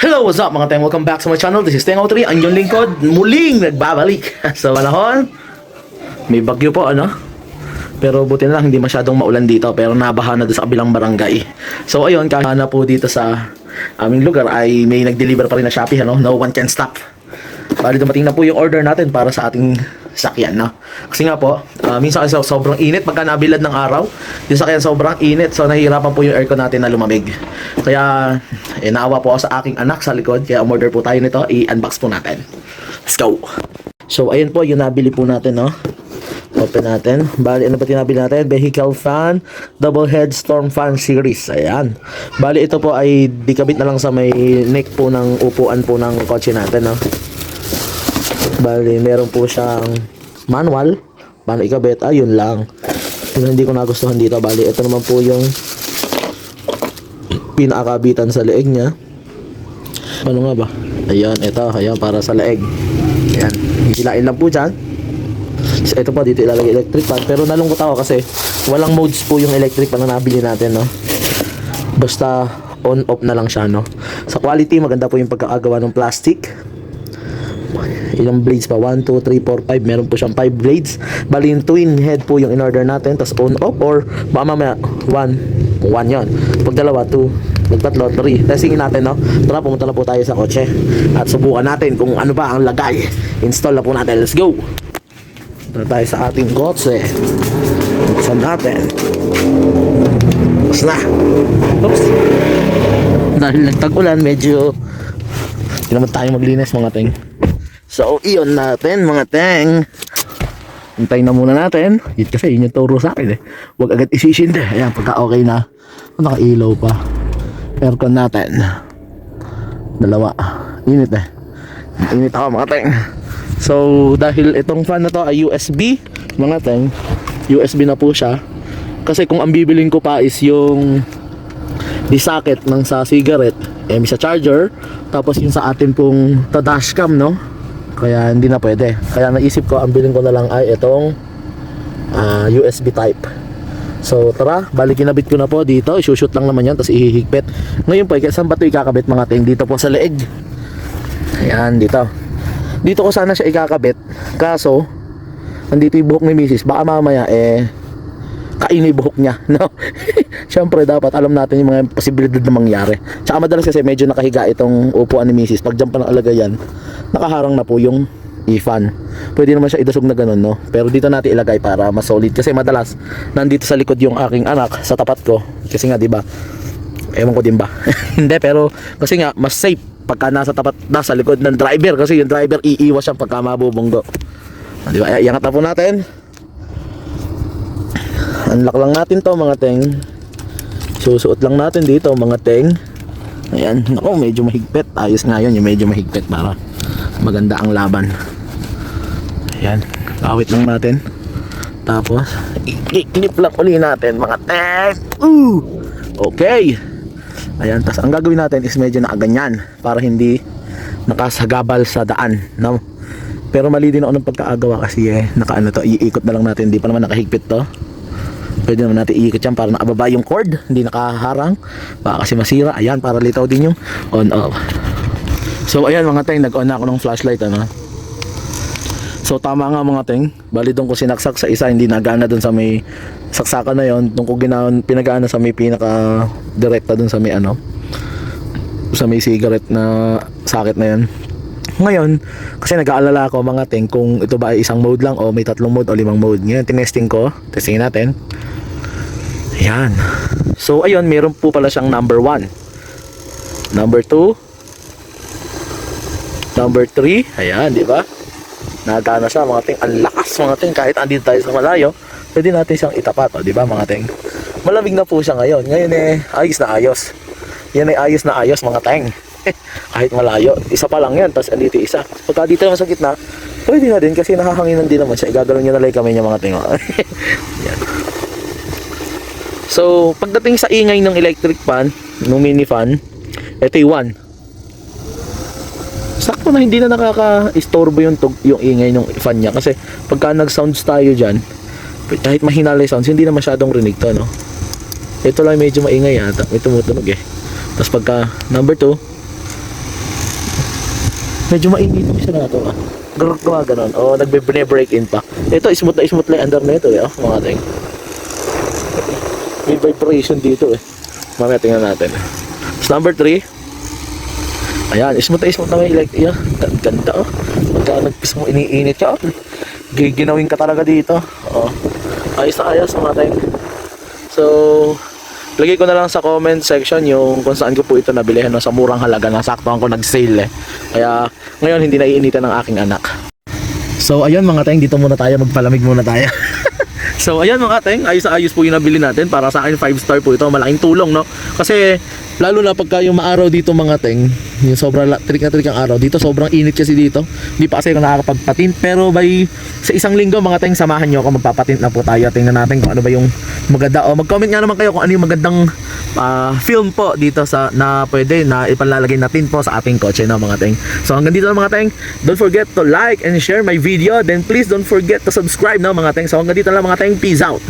Hello, what's up mga teng? Welcome back sa my channel. This is Teng03, ang inyong lingkod. Muling nagbabalik sa panahon. May bagyo po, ano? Pero buti na lang, hindi masyadong maulan dito. Pero nabaha na doon sa kabilang barangay. So ayun, kahit na po dito sa aming lugar ay may nag-deliver pa rin na Shopee, ano? No one can stop. Bali dumating na po yung order natin para sa ating sakyan, no? Kasi nga po, minsan kasi sobrang init pagka nabilad ng araw. Yung sakyan sobrang init, so nahihirapan po yung aircon natin na lumamig. Kaya naawa po ako sa aking anak sa likod, kaya umorder po tayo nito. I-unbox po natin. Let's go! So ayun po yung nabili po natin, no? Open natin. Bali, ano ba tinabili natin? Vehicle fan, double head storm fan series. Ayan. Bali, ito po ay dikabit na lang sa may neck po ng upuan po ng kotse natin, no? Bali, meron po siyang manual. Paano ikabit? Ayun lang. Yung hindi ko nagustuhan dito. Bali, ito naman po yung pinakabitan sa leeg niya. Ano nga ba? Ayan, ito. Ayan, para sa leeg. Ayan. Hihilain lang po dyan. So, ito pa, dito ilalagay electric fan. Pero nalungkot ako kasi walang modes po yung electric fan na nabili natin, no? Basta on-off na lang siya, no? Sa quality, maganda po yung pagkakagawa ng plastic. Ilang blades pa? 1, 2, 3, 4, 5. Meron po siyang 5 blades. Bali yung twin head po yung in-order natin. Tapos on-off or baka mamaya 1 yun. Pag dalawa, 2. Pag tatlo, 3. Testingin natin, no? Tara, pumunta na po tayo sa kotse. At subukan natin kung ano ba ang lagay. Install na po natin. Let's go! Tara tayo sa ating kotse. Buksan natin. Buksan na. Oops. Dahil nagtag-ulan, medyo hindi naman tayo maglinis, mga teng. So, iyon natin, mga teng. Hintayin na muna natin. Yun kasi, yun yung turo sa akin, eh. Huwag agad isisindi. Ayan, pagka okay na. Nakailaw pa. Aircon natin. Dalawa. Init, eh. Init ako, mga teng. So, dahil itong fan na to ay USB, mga teng, USB na po siya. Kasi kung ang bibiling ko pa is yung di-socket ng sa cigarette, may sa charger, tapos yung sa atin pong dashcam, no? Kaya hindi na pwede. Kaya naisip ko, ang bilhin ko na lang ay itong USB type. So tara, balik kinabit ko na po dito. Isushoot lang naman yan, tapos ihihigpit. Ngayon po, saan ba ito ikakabit, mga ting? Dito po sa leeg. Ayan, dito. Dito ko sana siya ikakabit. Kaso nandito yung buhok ni Mrs. Baka mamaya kain yung buhok niya, no? Siyempre dapat alam natin yung mga posibilidad na mangyari. Tsaka madalas kasi medyo nakahiga itong upuan ni Mrs. Pag dyan pa nakalagayan, nakaharang na po yung i-fan. Pwede naman siya idasog na ganun, no? Pero dito natin ilagay para mas solid. Kasi madalas nandito sa likod yung aking anak sa tapat ko. Kasi nga, di ba? Ewan ko din ba? Hindi, pero kasi nga mas safe pagka nasa likod ng driver. Kasi yung driver iiwas siya pagka mabubunggo. Di ba? Iangat na po natin. Unlock lang natin to, mga teng. Susuot lang natin dito, mga teng. Ayan, naku, medyo mahigpit. Ayos nga yun, yung medyo mahigpit para maganda ang laban. Ayan, kawit lang natin. Tapos i-clip lang uli natin, mga teng. Okay. Ayan, tapos ang gagawin natin is medyo nakaganyan para hindi nakasagabal sa daan, no? Pero mali din ako ng pagkaagawa kasi nakaano to, iikot na lang natin. Hindi pa naman nakahigpit to. Pwede naman natin iikot yan para nakababa yung cord, hindi nakaharang, baka kasi masira. Ayan, para litaw din yung on-off. So ayan, mga teng, nag-on na ako ng flashlight, ano. So tama nga, mga teng. Bali doon ko sinaksak sa isa, hindi nagana doon sa may saksakan na yon. Doon ko pinagana sa may pinaka direkta doon sa may ano, sa may cigarette na socket na yon. Ngayon, kasi nag-aalala ako, mga teng, kung ito ba ay isang mode lang o may 3 mode o 5 mode. Ngayon, tinesting ko. Testingin natin. Ayan. So, ayun, meron po pala siyang number 1. Number 2. Number 3. Ayan, di ba? Nagana siya, mga teng. Ang lakas, mga teng. Kahit andito tayo sa malayo, pwede natin siyang itapat, di ba, mga teng? Malamig na po siya ngayon. Ngayon, ayos na ayos. Yan ay ayos na ayos, mga teng. Kahit malayo, isa pa lang yan, tapos andito isa. Pagka dito naman sa gitna, pwede na din kasi nakahanginan din naman siya. Igagalaw nyo na lang kami niya, mga tingo. Yan. So pagdating sa ingay ng electric fan, ng mini fan, ito yung 1. Sakto na, hindi na nakaka-istorbo yung ingay ng fan niya. Kasi pagka nag-sounds tayo dyan, kahit mahinalay sounds, hindi na masyadong rinig to, no? Ito lang medyo maingay yata, may tumutunog eh. Tapos pagka number 2, Medyo mainit yung isa na ito ah. Gawa ganon. O, nagbe-break in pa. Ito, smooth lang under na ito eh. Oh, mga ting. May vibration dito eh. Mamaya tingnan natin. So, number 3. Ayan, smooth na may like, yeah, ganda oh. Pagka nagpis mo, iniinit ka oh. Giginawin ka talaga dito. Oh. Ayos na ayos mga ting. So, lagay ko na lang sa comment section yung kung saan ko po ito nabilihan no, sa murang halaga. Nasaktuhan ko nag-sale eh. Kaya ngayon hindi naiinitan ng aking anak. So ayun mga teng, dito muna tayo, magpalamig muna tayo. So ayan mga teng, ayos na ayos po yung nabili natin. Para sa akin 5 star po ito, malaking tulong no. Kasi lalo na pagka yung maaraw dito mga teng, yung sobrang trik ang araw dito, sobrang init kasi dito. Hindi pa kasi ako nakakapagpatint, pero sa isang linggo mga teng, samahan nyo ako, magpapatint na po tayo. Tingnan natin kung ano ba yung maganda. O mag-comment nga naman kayo kung ano yung magandang film po dito na pwede na ipalalagay natin po sa ating kotse na mga teng. So hanggang dito na mga teng. Don't forget to like and share my video. Then please don't forget to subscribe na mga teng. So hanggang dito na mga teng. Peace out.